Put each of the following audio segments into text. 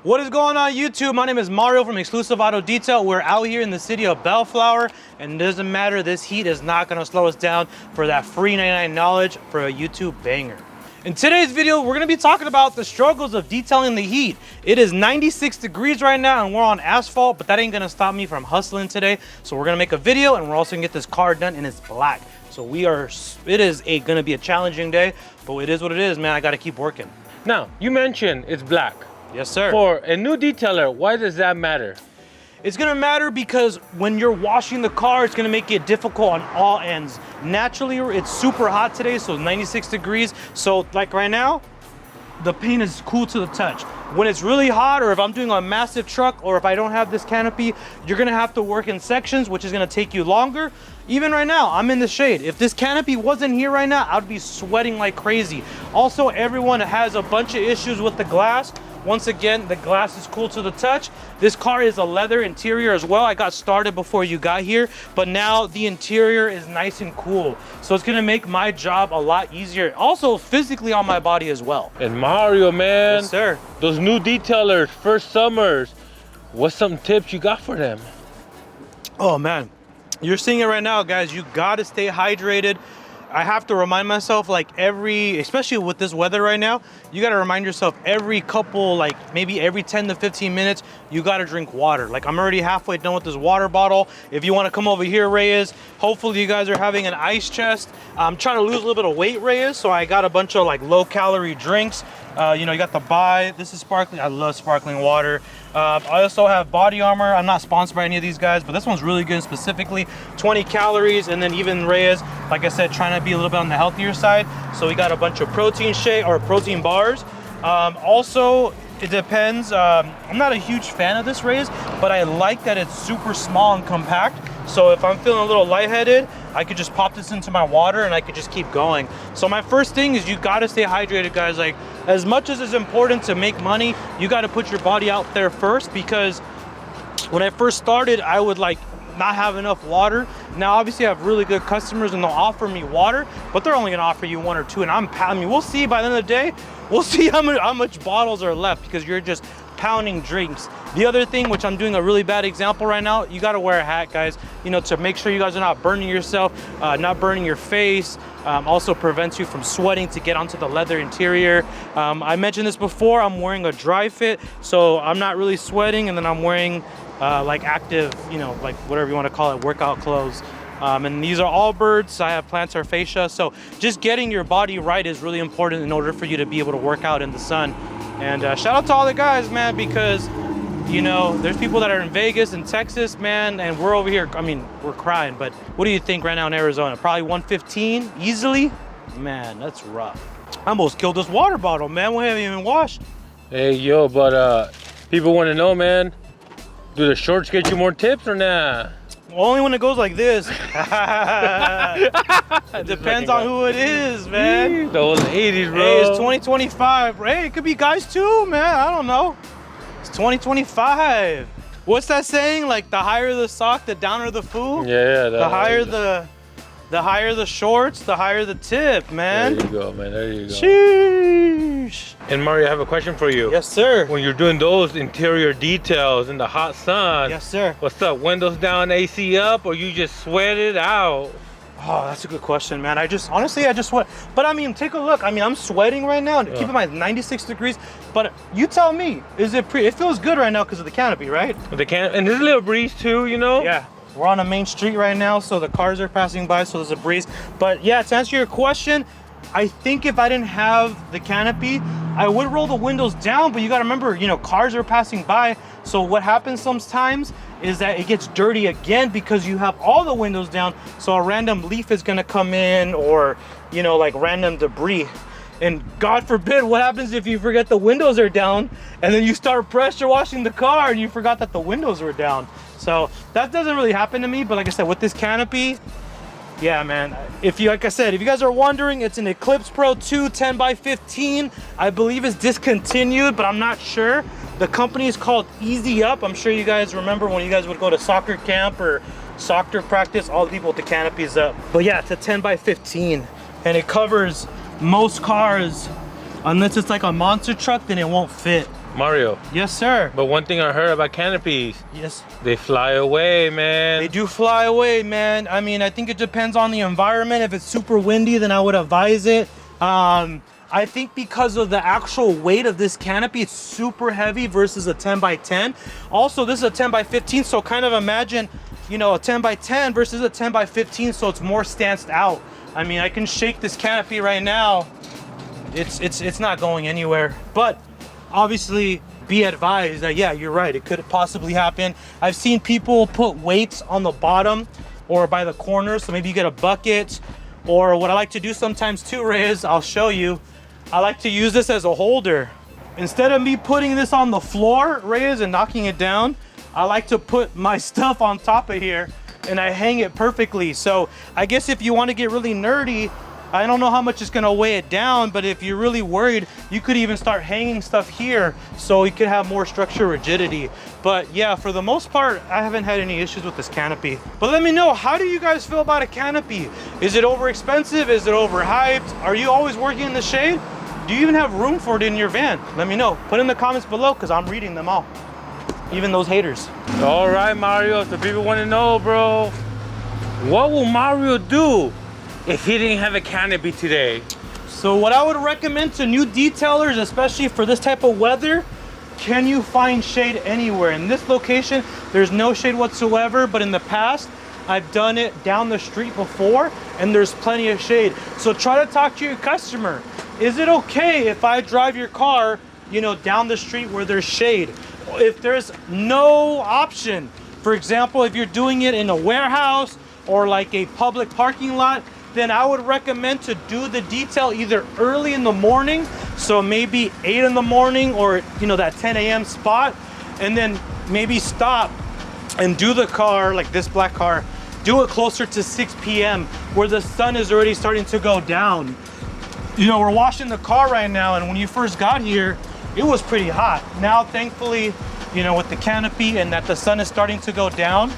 What is going on YouTube? My name is Mario from Exclusive Auto Detail. We're out here in the city of Bellflower, and it doesn't matter, this heat is not gonna slow us down for that free 99 knowledge for a YouTube banger. In today's video, we're gonna be talking about the struggles of detailing the heat. It is 96 degrees right now and we're on asphalt, but that ain't gonna stop me from hustling today. So we're gonna make a video and we're also gonna get this car done, and it's black. So it is gonna be a challenging day, but it is what it is, man. I gotta keep working. Now, you mentioned it's black. Yes, sir. For a new detailer, why does that matter? It's gonna matter because when you're washing the car, it's gonna make it difficult on all ends. Naturally, it's super hot today, so 96 degrees. So like right now, the paint is cool to the touch. When it's really hot, or if I'm doing a massive truck, or if I don't have this canopy, you're gonna have to work in sections, which is gonna take you longer. Even right now, I'm in the shade. If this canopy wasn't here right now, I'd be sweating like crazy. Also, everyone has a bunch of issues with the glass. Once again, the glass is cool to the touch. This car is a leather interior as well. I got started before you got here, but now the interior is nice and cool. So it's gonna make my job a lot easier. Also physically on my body as well. And Mario, man. Yes, sir. Those new detailers, first summers, what's some tips you got for them? Oh man, you're seeing it right now, guys. You gotta stay hydrated. I have to remind myself, like especially with this weather right now, you gotta remind yourself every couple, like maybe every 10 to 15 minutes, you gotta drink water. Like I'm already halfway done with this water bottle. If you wanna come over here, Reyes, hopefully you guys are having an ice chest. I'm trying to lose a little bit of weight, Reyes, so I got a bunch of like low calorie drinks. You know, you got the Bai. This is sparkling. I love sparkling water. I also have Body Armor. I'm not sponsored by any of these guys, but this one's really good, specifically 20 calories. And then even Reyes, like I said, trying to be a little bit on the healthier side. So we got a bunch of protein shake or protein bars. Also, it depends. I'm not a huge fan of this Reyes, but I like that it's super small and compact. So if I'm feeling a little lightheaded, I could just pop this into my water and I could just keep going. So my first thing is you gotta stay hydrated, guys. Like as much as it's important to make money, you gotta put your body out there first, because when I first started, I would like not have enough water. Now obviously I have really good customers and they'll offer me water, but they're only gonna offer you one or two, and I mean, we'll see by the end of the day, we'll see how much bottles are left, because you're just pounding drinks. The other thing, which I'm doing a really bad example right now, you got to wear a hat, guys, you know, to make sure you guys are not burning yourself, not burning your face. Also prevents you from sweating to get onto the leather interior. I mentioned this before, I'm wearing a dry fit, so I'm not really sweating, and then I'm wearing like active, you know, like whatever you want to call it, workout clothes. And these are all birds. I have plantar fascia, so just getting your body right is really important in order for you to be able to work out in the sun. And shout out to all the guys, man, because you know, there's people that are in Vegas and Texas, man, and we're over here, I mean, we're crying, but what do you think right now in Arizona? Probably 115 easily? Man, that's rough. I almost killed this water bottle, man. We haven't even washed. Hey, yo, but people want to know, man, do the shorts get you more tips or nah? Only when it goes like this. It depends on who it is, man. The old 80s, bro. Hey, it's 2025. Hey, it could be guys too, man. I don't know. It's 2025. What's that saying? Like the higher the sock, the downer the fool? Yeah. The higher the shorts, the higher the tip, man. There you go, man. There you go. Sheesh. And Mario, I have a question for you. Yes, sir. When you're doing those interior details in the hot sun, Yes, sir. what's up? Windows down, AC up, or you just sweat it out? Oh, that's a good question, man. Honestly, I just sweat. But I mean, take a look. I mean, I'm sweating right now. Keep in mind, 96 degrees. But you tell me, it feels good right now because of the canopy, right? And there's a little breeze too, you know? Yeah. We're on a main street right now, so the cars are passing by, so there's a breeze. But yeah, to answer your question, I think if I didn't have the canopy, I would roll the windows down, but you gotta remember, you know, cars are passing by. So what happens sometimes is that it gets dirty again because you have all the windows down. So a random leaf is gonna come in, or, you know, like random debris. And God forbid, what happens if you forget the windows are down and then you start pressure washing the car and you forgot that the windows were down. So that doesn't really happen to me, but like I said, with this canopy, yeah, man. Like I said, if you guys are wondering, it's an Eclipse Pro 2 10x15. I believe it's discontinued, but I'm not sure. The company is called Easy Up. I'm sure you guys remember when you guys would go to soccer camp or soccer practice, all the people with the canopies up. But yeah, it's a 10x15, and it covers most cars. Unless it's like a monster truck, then it won't fit. Mario, Yes, sir. but one thing I heard about canopies, Yes. they fly away, man. They do fly away, man. I mean, I think it depends on the environment. If it's super windy, then I would advise it. I think because of the actual weight of this canopy, it's super heavy versus a 10 by 10. Also, this is a 10 by 15, so kind of imagine, you know, a 10 by 10 versus a 10 by 15, so it's more stanced out. I mean, I can shake this canopy right now. It's not going anywhere. But obviously, be advised that, yeah, you're right, it could possibly happen. I've seen people put weights on the bottom or by the corners, so maybe you get a bucket. Or what I like to do sometimes too, Ray, is I'll show you. I like to use this as a holder. Instead of me putting this on the floor, Reyes, and knocking it down, I like to put my stuff on top of here and I hang it perfectly. So I guess if you want to get really nerdy, I don't know how much it's gonna weigh it down, but if you're really worried, you could even start hanging stuff here so you could have more structural rigidity. But yeah, for the most part, I haven't had any issues with this canopy. But let me know, how do you guys feel about a canopy? Is it over expensive? Is it overhyped? Are you always working in the shade? Do you even have room for it in your van? Let me know. Put in the comments below because I'm reading them all. Even those haters. All right, Mario, so people want to know, bro, what will Mario do if he didn't have a canopy today? So what I would recommend to new detailers, especially for this type of weather, can you find shade anywhere? In this location, there's no shade whatsoever, but in the past, I've done it down the street before and there's plenty of shade. So try to talk to your customer. Is it okay if I drive your car, you know, down the street where there's shade? If there's no option, for example, if you're doing it in a warehouse or like a public parking lot, then I would recommend to do the detail either early in the morning, so maybe 8 in the morning or, you know, that 10 a.m. spot, and then maybe stop and do the car, like this black car, do it closer to 6 p.m. where the sun is already starting to go down. You know, we're washing the car right now, and when you first got here, it was pretty hot. Now, thankfully, you know, with the canopy and that the sun is starting to go down,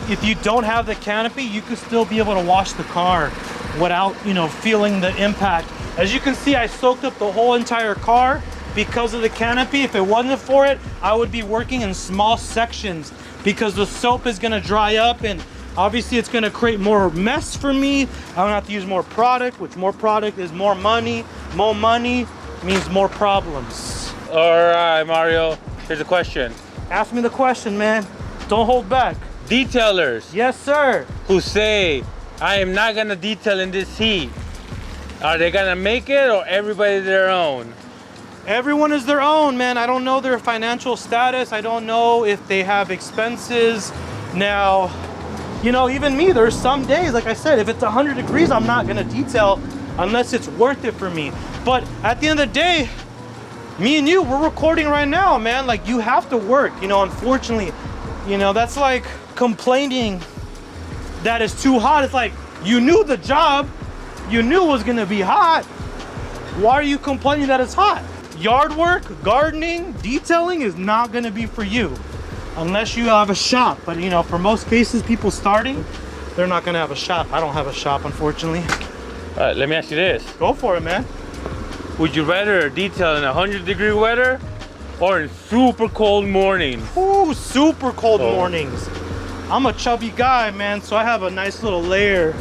if you don't have the canopy, you could still be able to wash the car without, you know, feeling the impact. As you can see, I soaked up the whole entire car because of the canopy. If it wasn't for it, I would be working in small sections because the soap is gonna dry up and obviously it's gonna create more mess for me. I don't have to use more product, which more product is more money. More money means more problems. All right, Mario, here's a question. Ask me the question, man. Don't hold back. Detailers Yes, sir. who say, I am not gonna detail in this heat, are they gonna make it or everybody their own? Everyone is their own, man. I don't know their financial status. I don't know if they have expenses. Now, you know, even me, there's some days, like I said, if it's 100 degrees, I'm not gonna detail unless it's worth it for me. But at the end of the day, me and you, we're recording right now, man. Like, you have to work, you know, unfortunately. You know, that's like complaining that it's too hot. It's like, you knew the job, you knew it was gonna be hot. Why are you complaining that it's hot? Yard work, gardening, detailing is not gonna be for you unless you have a shop. But you know, for most cases, people starting, they're not gonna have a shop. I don't have a shop, unfortunately. All right, let me ask you this. Go for it, man. Would you rather detail in 100-degree weather or in super cold mornings? Ooh, super cold Oh. mornings. I'm a chubby guy, man, so I have a nice little layer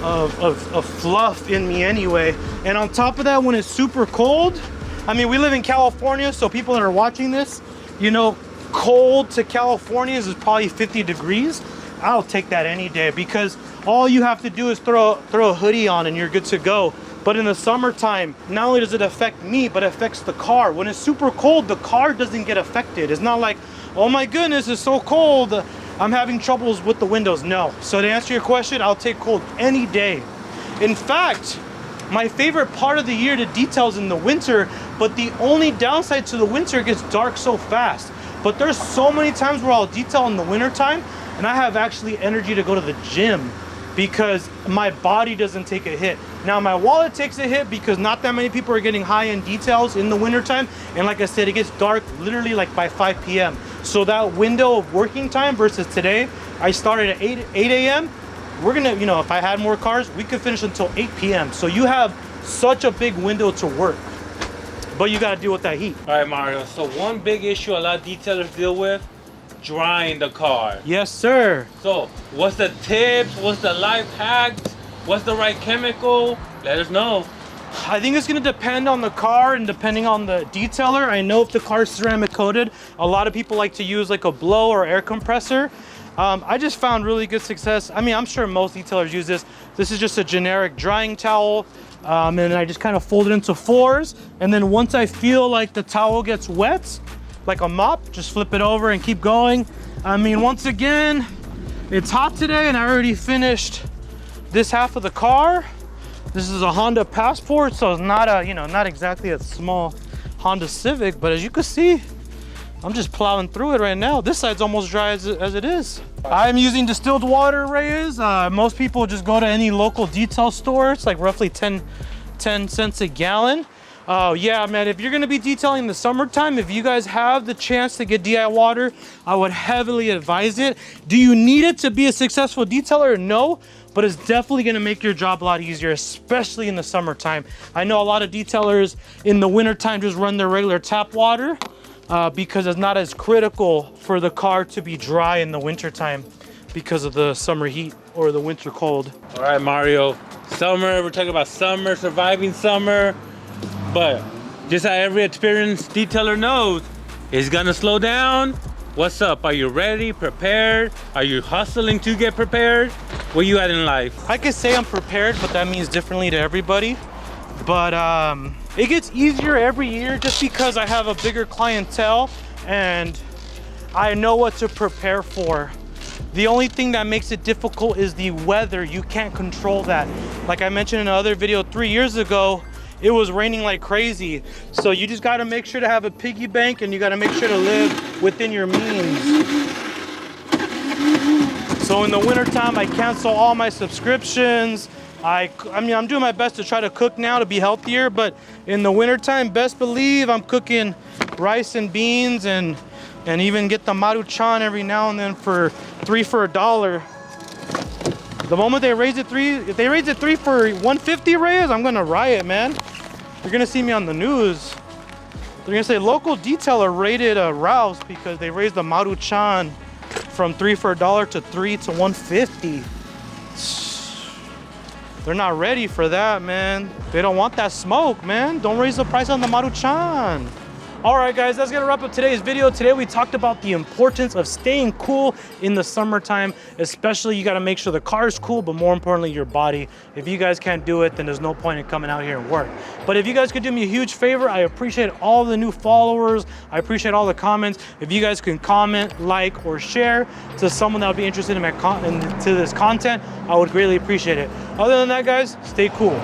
of fluff in me anyway. And on top of that, when it's super cold, I mean, we live in California, so people that are watching this, you know, cold to California is probably 50 degrees. I'll take that any day because all you have to do is throw a hoodie on and you're good to go. But in the summertime, not only does it affect me, but it affects the car. When it's super cold, the car doesn't get affected. It's not like, oh my goodness, it's so cold, I'm having troubles with the windows. No. So to answer your question, I'll take cold any day. In fact, my favorite part of the year to detail is in the winter, but the only downside to the winter, it gets dark so fast. But there's so many times where I'll detail in the wintertime and I have actually energy to go to the gym because my body doesn't take a hit. Now my wallet takes a hit because not that many people are getting high-end details in the wintertime. And like I said, it gets dark literally like by 5 p.m. So that window of working time versus today, I started at 8 a.m. We're gonna, you know, if I had more cars, we could finish until 8 p.m. So you have such a big window to work. but you got to deal with that heat. All right, Mario. So one big issue a lot of detailers deal with, drying the car. Yes, sir. So what's the tips? What's the life hacks? What's the right chemical? Let us know. I think it's going to depend on the car and depending on the detailer. I know if the car's ceramic coated, a lot of people like to use like a blow or air compressor. I just found really good success. I mean, I'm sure most detailers use this. This is just a generic drying towel. And I just kind of fold it into fours. And then once I feel like the towel gets wet, like a mop, just flip it over and keep going. I mean, once again, it's hot today and I already finished this half of the car. This is a Honda Passport, so it's not a, you know, not exactly a small Honda Civic, but as you can see, I'm just plowing through it right now. This side's almost dry as it is. I'm using distilled water, Reyes. Most people just go to any local detail store. It's like roughly 10 cents a gallon. Yeah, man, if you're gonna be detailing in the summertime, if you guys have the chance to get DI water, I would heavily advise it. Do you need it to be a successful detailer? No, but it's definitely gonna make your job a lot easier, especially in the summertime. I know a lot of detailers in the wintertime just run their regular tap water because it's not as critical for the car to be dry in the wintertime because of the summer heat or the winter cold. All right, Mario. Summer, we're talking about summer, surviving summer. But just how every experienced detailer knows, it's gonna slow down. What's up? Are you ready, prepared? Are you hustling to get prepared? Where you at in life? I could say I'm prepared, but that means differently to everybody. But it gets easier every year just because I have a bigger clientele and I know what to prepare for. The only thing that makes it difficult is the weather. You can't control that. Like I mentioned in another video 3 years ago, it was raining like crazy. So you just gotta make sure to have a piggy bank and you gotta make sure to live within your means. So in the wintertime, I cancel all my subscriptions. I mean, I'm doing my best to try to cook now to be healthier, but in the wintertime, best believe I'm cooking rice and beans and even get the Maruchan every now and then for 3 for $1. The moment they raise it if they raise it 3 for $1.50, Reyes, I'm gonna riot, man. You're gonna see me on the news. They're gonna say local detailer raided Ralph's because they raised the Maruchan from 3 for $1 to 3 to $1.50. They're not ready for that, man. They don't want that smoke, man. Don't raise the price on the Maruchan. All right, guys, that's gonna wrap up today's video. Today we talked about the importance of staying cool in the summertime, especially you gotta make sure the car is cool, but more importantly, your body. If you guys can't do it, then there's no point in coming out here and work. But if you guys could do me a huge favor, I appreciate all the new followers. I appreciate all the comments. If you guys can comment, like, or share to someone that would be interested in to this content, I would greatly appreciate it. Other than that, guys, stay cool.